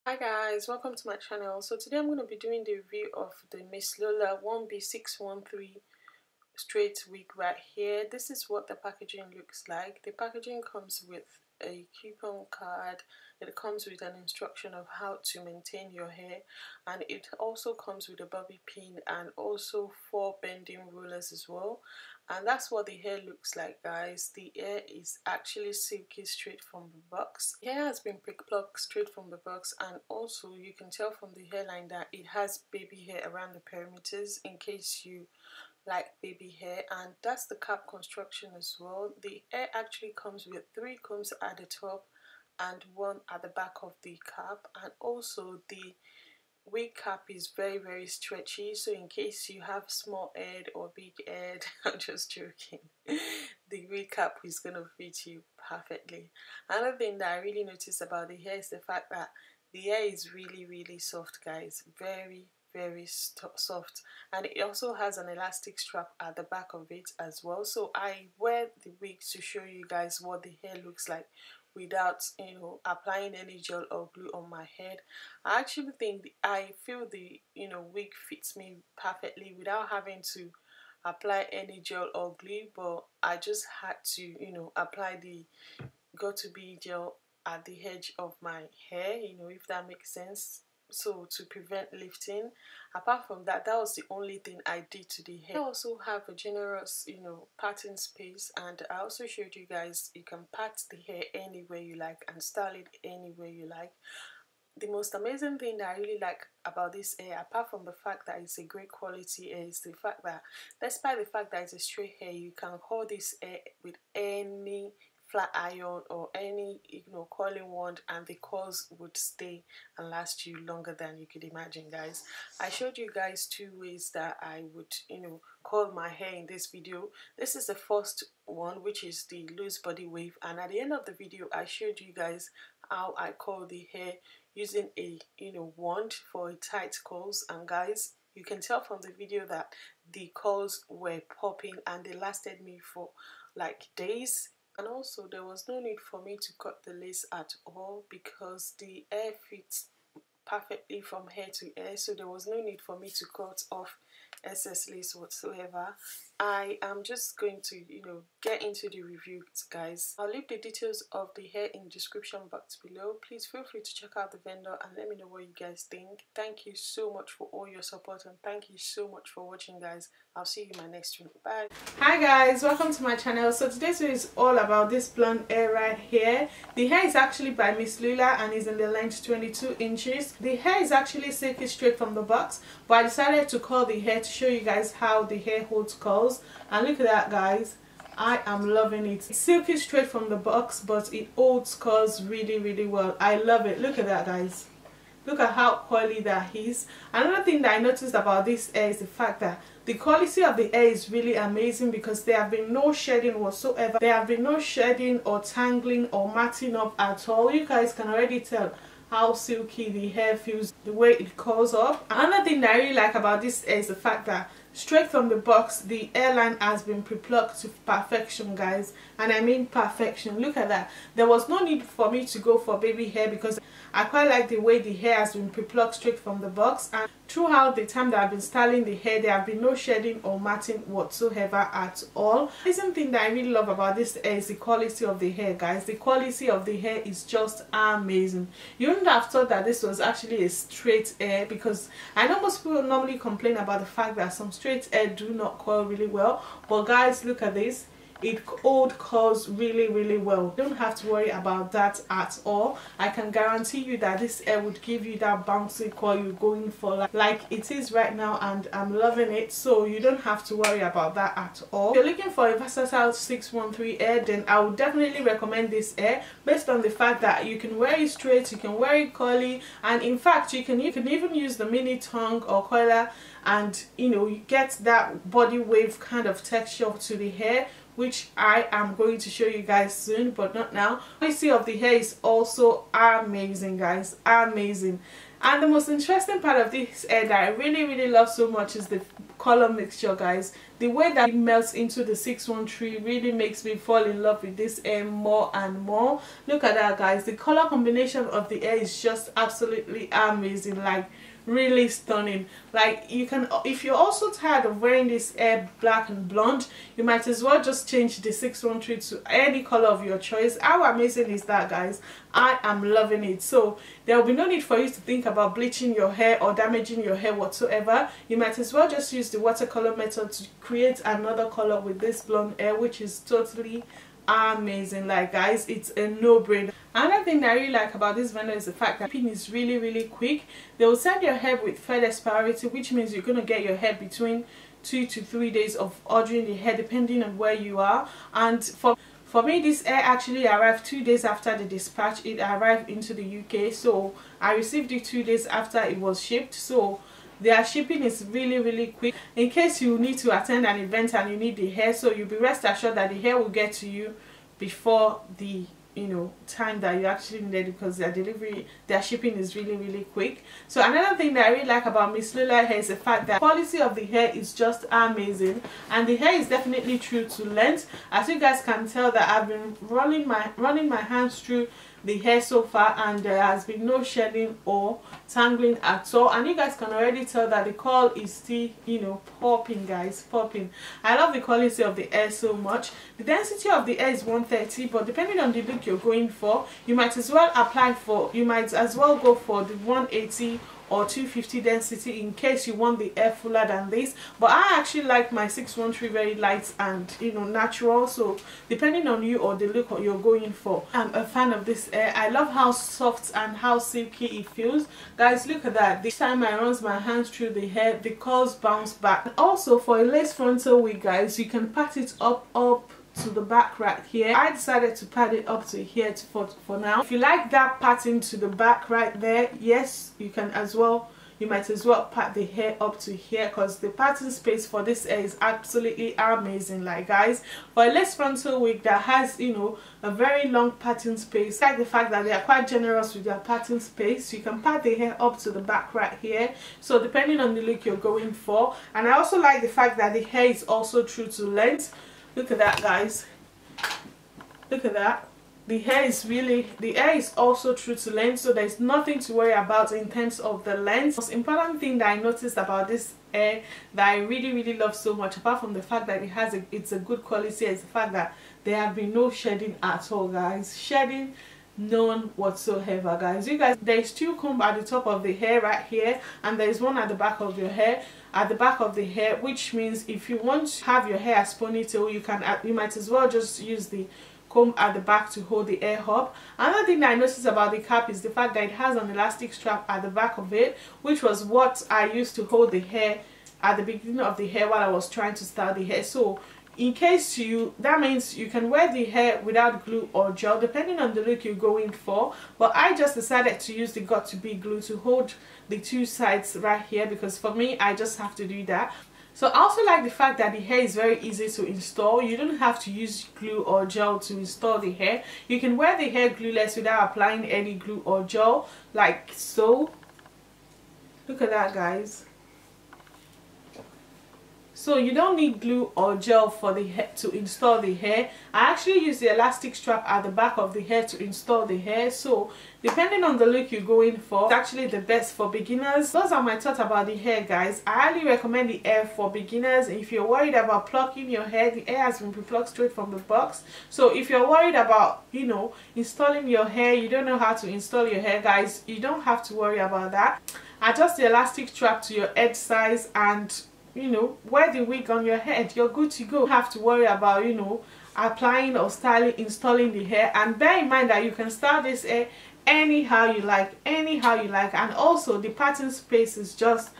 Hi guys, welcome to my channel. So today I'm going to be doing the review of the Mslula 1B613 straight wig right here. This is what the packaging looks like. The packaging comes with a coupon card. It comes with an instruction of how to maintain your hair, and it also comes with a bobby pin and also 4 bending rollers as well. And that's what the hair looks like, guys. The hair is actually silky straight from the box. The hair has been plucked straight from the box, and also you can tell from the hairline that it has baby hair around the perimeters in case you like baby hair. And that's the cap construction as well. The hair actually comes with 3 combs at the top and 1 at the back of the cap, and also the wig cap is very stretchy, so in case you have small head or big head I'm just joking, the wig cap is gonna fit you perfectly. Another thing that I really noticed about the hair is the fact that the hair is really soft, guys. Very soft, and it also has an elastic strap at the back of it as well. So I wear the wig to show you guys what the hair looks like without applying any gel or glue on my head. I feel the wig fits me perfectly without having to apply any gel or glue, but I just had to apply the got2b gel at the edge of my hair, if that makes sense, so to prevent lifting. Apart from that, that was the only thing I did to the hair. I also have a generous parting space, and I also showed you guys you can part the hair anywhere you like and style it anywhere you like. The most amazing thing that I really like about this hair, apart from the fact that it's a great quality hair, is the fact that despite the fact that it's a straight hair, you can hold this hair with any flat iron or any curling wand, and the curls would stay and last you longer than you could imagine, guys. I showed you guys 2 ways that I would curl my hair in this video. This is the first one, which is the loose body wave, and at the end of the video I showed you guys how I curl the hair using a wand for tight curls. And guys, you can tell from the video that the curls were popping and they lasted me for like days. And also there was no need for me to cut the lace at all because the hair fits perfectly from hair to hair, so there was no need for me to cut off excess lace whatsoever. I am just going to get into the review, guys. I'll leave the details of the hair in the description box below. Please feel free to check out the vendor and let me know what you guys think. Thank you so much for all your support, and thank you so much for watching, guys. I'll see you in my next one. Bye. Hi guys, welcome to my channel. So today's video is all about this blonde hair right here. The hair is actually by Mslula and is in the length 22 inches. The hair is actually silky straight from the box, but I decided to curl the hair to show you guys how the hair holds curls. And look at that, guys. I am loving it. It's silky straight from the box, but it holds curls really well. I love it. Look at that, guys. Look at how curly that is. Another thing that I noticed about this hair is the fact that the quality of the hair is really amazing, because there have been no shedding whatsoever. There have been no shedding or tangling or matting up at all. You guys can already tell how silky the hair feels, the way it curls up. Another thing that I really like about this hair is the fact that straight from the box, the hairline has been pre-plucked to perfection, guys. And I mean perfection. Look at that. There was no need for me to go for baby hair because I quite like the way the hair has been pre-plucked straight from the box. And throughout the time that I've been styling the hair, there have been no shedding or matting whatsoever at all. The second thing that I really love about this hair is the quality of the hair, guys. The quality of the hair is just amazing. You wouldn't have thought that this was actually a straight hair, because I know most people normally complain about the fact that some straight hair do not curl really well, but guys, look at this. It curls really well. You don't have to worry about that at all. I can guarantee you that this hair would give you that bouncy curl you're going for, like it is right now, and I'm loving it. So you don't have to worry about that at all. If you're looking for a versatile 613 hair, then I would definitely recommend this hair, based on the fact that you can wear it straight, you can wear it curly, and in fact you can even use the mini tongue or coiler, and you get that body wave kind of texture to the hair, which I am going to show you guys soon, but not now. The quality of the hair is also amazing, guys, amazing. And the most interesting part of this hair that I really love so much is the color mixture, guys. The way that it melts into the 613 really makes me fall in love with this hair more and more. Look at that, guys. The color combination of the hair is just absolutely amazing, like really stunning. Like, you can, if you're also tired of wearing this hair black and blonde, you might as well just change the 613 to any color of your choice. How amazing is that, guys? I am loving it. So there will be no need for you to think about bleaching your hair or damaging your hair whatsoever. You might as well just use the watercolor method to create another color with this blonde hair, which is totally amazing. Like, guys, it's a no-brainer. Another thing that I really like about this vendor is the fact that shipping is really quick. They will send your hair with FedEx priority, which means you're going to get your hair between 2 to 3 days of ordering the hair, depending on where you are. And for me, this hair actually arrived 2 days after the dispatch. It arrived into the UK, so I received it 2 days after it was shipped. So their shipping is really quick. In case you need to attend an event and you need the hair, so you'll be rest assured that the hair will get to you before the time that you actually need it, because their shipping is really quick. So another thing that I really like about Mslula hair is the fact that the quality of the hair is just amazing, and the hair is definitely true to length. As you guys can tell, that I've been running my hands through the hair so far, and there has been no shedding or tangling at all, and you guys can already tell that the curl is still popping, guys, popping. I love the quality of the hair so much. The density of the hair is 130, but depending on the look you're going for, you might as well go for the 180 or 250 density in case you want the hair fuller than this. But I actually like my 613 very light and natural, so depending on you or the look you're going for, I'm a fan of this hair. I love how soft and how silky it feels, guys. Look at that. This time I run my hands through the hair, the curls bounce back. And also, for a lace frontal wig, guys, you can pat it up to the back right here. I decided to pat it up to here for now. If you like that pattern to the back right there, yes, you can as well. You might as well pat the hair up to here, because the pattern space for this hair is absolutely amazing. Like, guys, for a lace frontal wig that has a very long pattern space, I like the fact that they are quite generous with their pattern space. You can pat the hair up to the back right here, so depending on the look you're going for. And I also like the fact that the hair is also true to length. Look at that, guys. Look at that. The hair is also true to length, so there's nothing to worry about in terms of the length. The most important thing that I noticed about this hair that I really love so much, apart from the fact that it's a good quality, is the fact that there have been no shedding at all, guys. Shedding none whatsoever, guys. You guys, there's two comb at the top of the hair right here, and there's one at the back of your hair, at the back of the hair, which means if you want to have your hair as ponytail, you might as well just use the comb at the back to hold the hair up. Another thing that I noticed about the cap is the fact that it has an elastic strap at the back of it, which was what I used to hold the hair at the beginning of the hair while I was trying to style the hair. So in case that means you can wear the hair without glue or gel, depending on the look you're going for. But I just decided to use the got2b glue to hold the two sides right here, because for me, I just have to do that. So I also like the fact that the hair is very easy to install. You don't have to use glue or gel to install the hair. You can wear the hair glueless without applying any glue or gel, like so. Look at that, guys. So you don't need glue or gel for the hair to install the hair. I actually use the elastic strap at the back of the hair to install the hair. So depending on the look you're going for, it's actually the best for beginners. Those are my thoughts about the hair, guys. I highly recommend the hair for beginners. If you're worried about plucking your hair, the hair has been pre-plucked straight from the box. So if you're worried about installing your hair, you don't know how to install your hair, guys, you don't have to worry about that. Adjust the elastic strap to your head size and wear the wig on your head. You're good to go. You don't have to worry about applying or installing the hair. And bear in mind that you can style this hair anyhow you like, and also the pattern space is just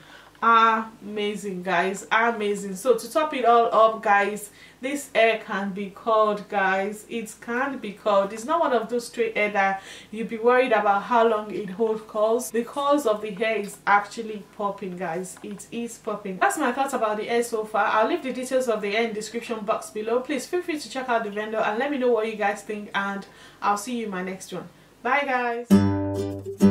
amazing, guys, amazing. So to top it all up, guys, this hair can be curled, guys. It can be curled. It's not one of those straight hair that you'll be worried about how long it holds curls. The curls of the hair is actually popping, guys. It is popping. That's my thoughts about the hair so far. I'll leave the details of the hair in the description box below. Please feel free to check out the vendor and let me know what you guys think, and I'll see you in my next one. Bye, guys.